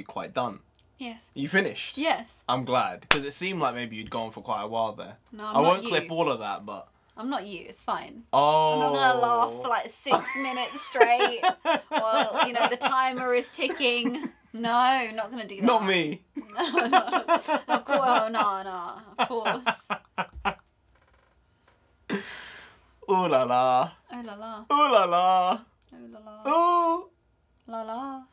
quite done. Yes. You finished? Yes. I'm glad, because it seemed like maybe you'd gone for quite a while there. No, I won't clip all of that, but... I'm not you, it's fine. Oh. I'm not gonna laugh for like 6 minutes straight while, you know, the timer is ticking. No, not gonna do that. Not me. No. Of course, oh, no, of course. Ooh la la. Oh la la. Ooh la la. Oh la la. Ooh. La la.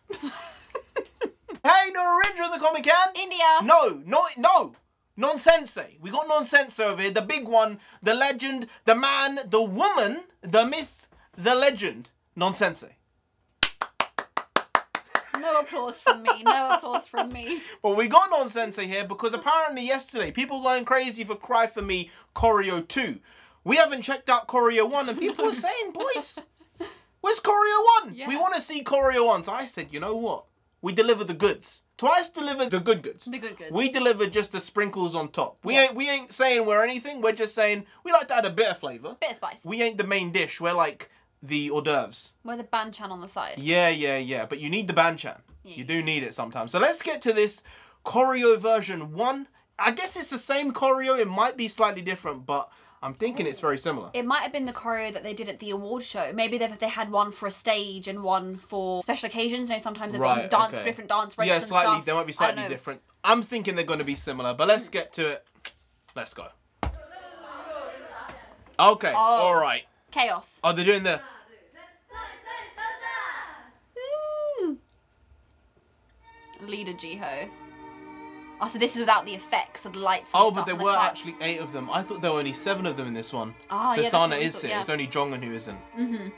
Hey, Narendra the Comic Can. India. No. Nonsensei. We got Nonsensei over here. The big one, the legend, the man, the woman, the myth, the legend. Nonsensei. No applause from me. No applause from me. But we got Nonsensei here because apparently yesterday people were going crazy for Cry For Me Choreo 2. We haven't checked out Choreo 1 and people were saying, boys, where's Choreo 1? Yeah. We want to see Choreo 1. So I said, you know what? We deliver the goods. Twice delivered the good goods. The good goods. We deliver just the sprinkles on top. We Yeah. ain't saying we're anything. We're just saying we like to add a bit of flavour. Bit of spice. We ain't the main dish. We're like the hors d'oeuvres. We're the banchan on the side. Yeah. But you need the banchan. Yeah, You do need it sometimes. So let's get to this choreo version 1. I guess it's the same choreo. It might be slightly different, but I'm thinking it's very similar. It might have been the choreo that they did at the award show. Maybe they had one for a stage and one for special occasions. You know, sometimes they've got different dance breaks Yeah, and slightly. stuff. They might be slightly different. I'm thinking they're going to be similar, but let's get to it. Let's go. Okay, all right. Chaos. Oh, they're doing the... Leader Jiho. Oh, so this is without the effects of the lights and Oh, stuff but there and the were cuts. actually 8 of them. I thought there were only 7 of them in this one. Ah, so yeah, Sana that's what is I here. thought, yeah. It's only Jonghyun who isn't. Mm-hmm.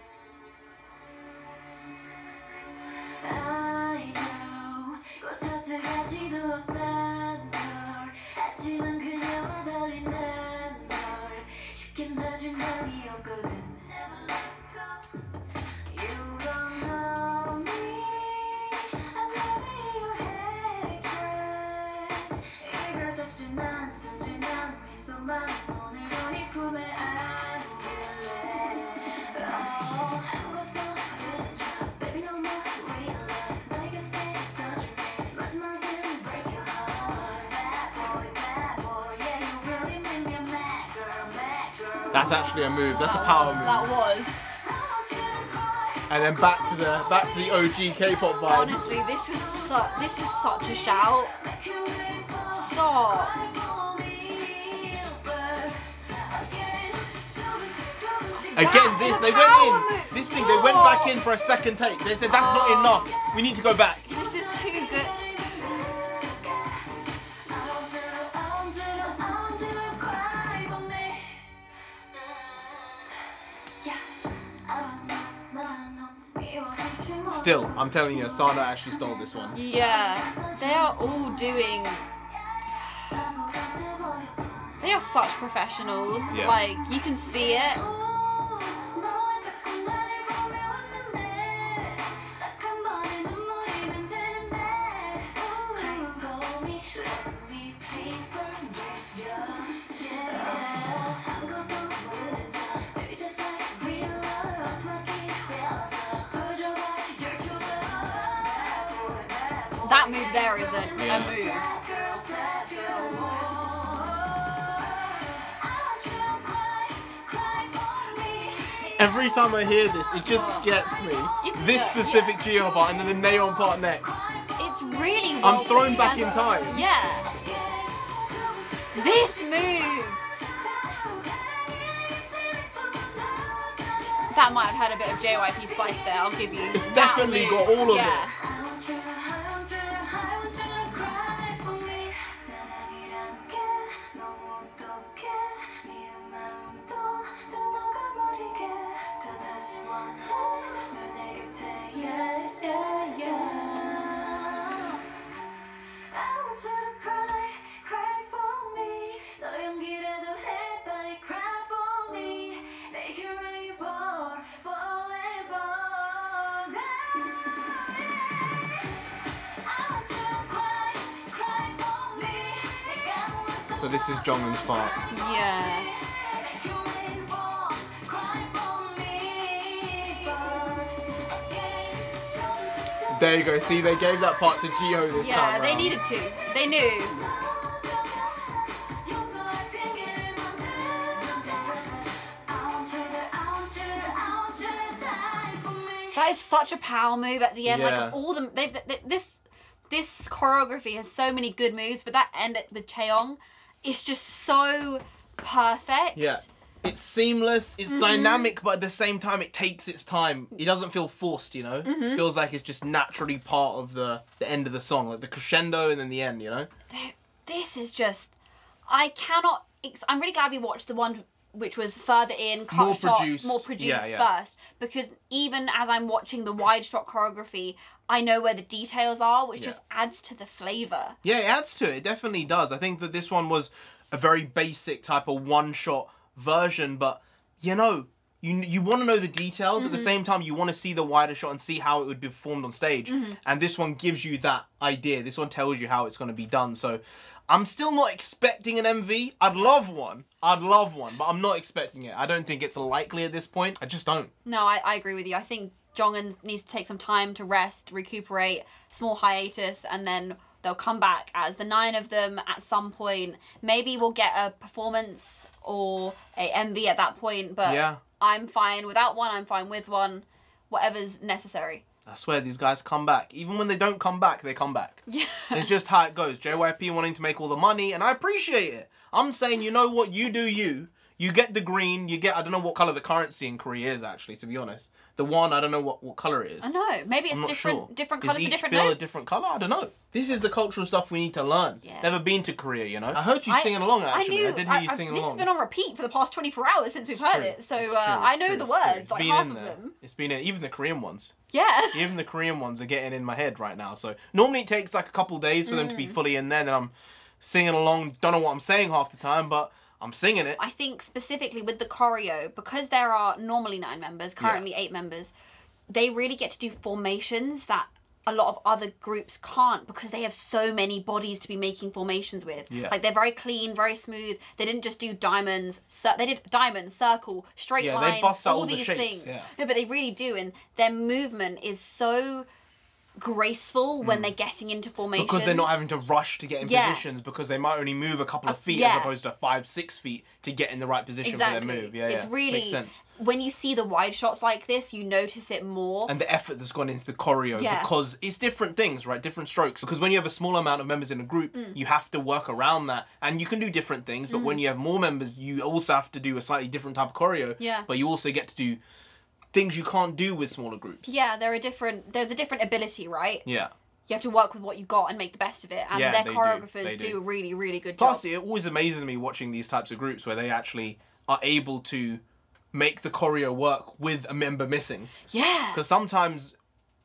That's actually a move. That's a power move. That was. And then back to the OG K-pop vibes. Honestly, this is such a shout. Stop. Again, they went in. This thing, they went back in for a second take. They said that's not enough. We need to go back. This is too good. Still, I'm telling you, Sana actually stole this one. Yeah, they are all doing. They are such professionals. Yeah. Like, you can see it. That move there isn't a move. Every time I hear this, it just gets me. This specific Jiho part and then the Neon part next. It's really well I'm thrown put back in together. time. Yeah. This move. That might have had a bit of JYP spice there, I'll give you. It's that definitely move. got all of yeah. it. So this is Jonghyun's part. Yeah. There you go. See, they gave that part to Jihyo this time Yeah, they around. needed to. They knew. That is such a power move at the end. Yeah. Like all them, this choreography has so many good moves, but that end with Chaeyoung, it's just so perfect. Yeah. It's seamless, it's dynamic, but at the same time it takes its time. It doesn't feel forced, you know? It feels like it's just naturally part of the end of the song, like the crescendo and then the end, you know? This is just, I'm really glad we watched the one which was further in, cut shots, more produced first. Because even as I'm watching the wide shot choreography, I know where the details are, which just adds to the flavour. Yeah, it adds to it. It definitely does. I think that this one was a very basic type of one-shot version, but, you know, you want to know the details. At the same time, you want to see the wider shot and see how it would be performed on stage. And this one gives you that idea. This one tells you how it's going to be done. So I'm still not expecting an MV. I'd love one, but I'm not expecting it. I don't think it's likely at this point. I just don't. No, I agree with you. I think Jongin needs to take some time to rest, recuperate, small hiatus, and then they'll come back as the 9 of them at some point. Maybe we'll get a performance or a MV at that point, but yeah. I'm fine without one, I'm fine with one, whatever's necessary. I swear these guys come back. Even when they don't come back, they come back. Yeah. It's just how it goes. JYP wanting to make all the money, and I appreciate it. I'm saying, you know what, you do you. You get the green, you get, I don't know what colour the currency in Korea is, actually, to be honest. The one, I don't know what colour it is. I know. Maybe it's different colours for different notes. Is each bill a different colour? I don't know. This is the cultural stuff we need to learn. Yeah. Never been to Korea, you know. I heard you singing along, actually. I did hear you singing this along. This has been on repeat for the past 24 hours since we've heard it. So I know the words, like half of them. It's been in, even the Korean ones. Yeah. Even the Korean ones are getting in my head right now. So normally it takes like a couple days for them to be fully in there. Then I'm singing along. Don't know what I'm saying half the time, but I'm singing it. I think specifically with the choreo, because there are normally 9 members, currently 8 members, they really get to do formations that a lot of other groups can't, because they have so many bodies to be making formations with. Yeah. Like, they're very clean, very smooth. They didn't just do diamonds. They did diamonds, circle, straight lines, they bust out all the these shapes, things. yeah. No, but they really do, and their movement is so graceful when they're getting into formations. Because they're not having to rush to get in positions, because they might only move a couple of feet as opposed to 5-6 feet to get in the right position for their move. Yeah, it's really, makes sense. When you see the wide shots like this, you notice it more. And the effort that's gone into the choreo, because it's different things, right? Different strokes. Because when you have a small amount of members in a group, you have to work around that. And you can do different things, but when you have more members, you also have to do a slightly different type of choreo. Yeah. But you also get to do things you can't do with smaller groups. Yeah, there's a different ability, right? Yeah. You have to work with what you got and make the best of it. And their choreographers do a really, really good job. Plus, it always amazes me watching these types of groups where they actually are able to make the choreo work with a member missing. Yeah. Because sometimes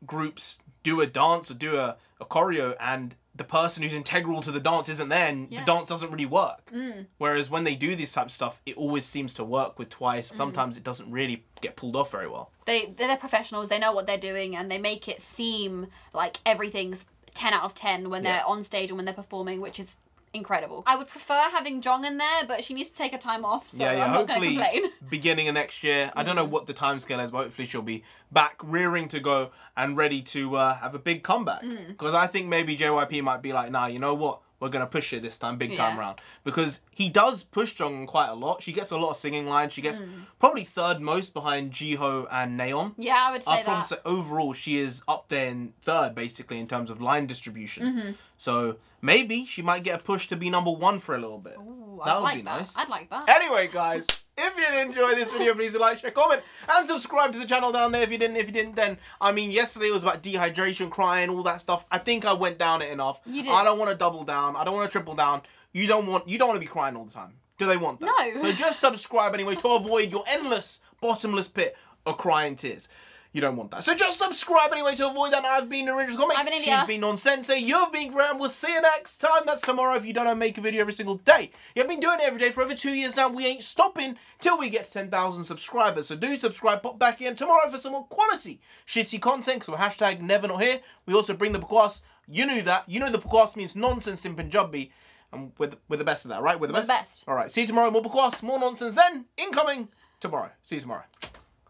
groups do a dance or do a choreo and the person who's integral to the dance isn't there and the dance doesn't really work. Whereas when they do this type of stuff, it always seems to work with twice. Sometimes it doesn't really get pulled off very well. They're professionals, they know what they're doing, and they make it seem like everything's 10 out of 10 when they're on stage and when they're performing, which is incredible. I would prefer having Jong in there, but she needs to take a time off, so I'm not going to complain. Beginning of next year. I don't know what the timescale is, but hopefully she'll be back, rearing to go and ready to have a big comeback. Because I think maybe JYP might be like, nah, you know what? We're going to push it this time, big time round. Because he does push Jongin quite a lot. She gets a lot of singing lines. She gets probably 3rd most behind Jihyo and Nayeon. Yeah, I would say I'd probably say overall she is up there in 3rd, basically, in terms of line distribution. So maybe she might get a push to be #1 for a little bit. Ooh, that would be nice. I'd like that. Anyway, guys, if you did enjoy this video, please like, share, comment, and subscribe to the channel down there. If you didn't, then, I mean, yesterday was about dehydration, crying, all that stuff. I think I went down it enough. You did. I don't want to double down. I don't want to triple down. You don't want to be crying all the time. Do they want that? No. So just subscribe anyway to avoid your endless, bottomless pit of crying tears. You don't want that. So just subscribe anyway to avoid that. I've been Original Comic. I've been India. She's been Nonsensei. You've been Graham. We'll see you next time. That's tomorrow if you don't know, make a video every single day. You've been doing it every day for over 2 years now. We ain't stopping till we get to 10,000 subscribers. So do subscribe. Pop back in tomorrow for some more quality shitty content. Because we're hashtag never not here. We also bring the Pukwas. You knew that. You know the Pukwas means nonsense in Punjabi. And we're the best of that, right? We're the best. All right. See you tomorrow. More Pukwas, more nonsense then. Incoming tomorrow. See you tomorrow.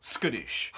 Skadoosh.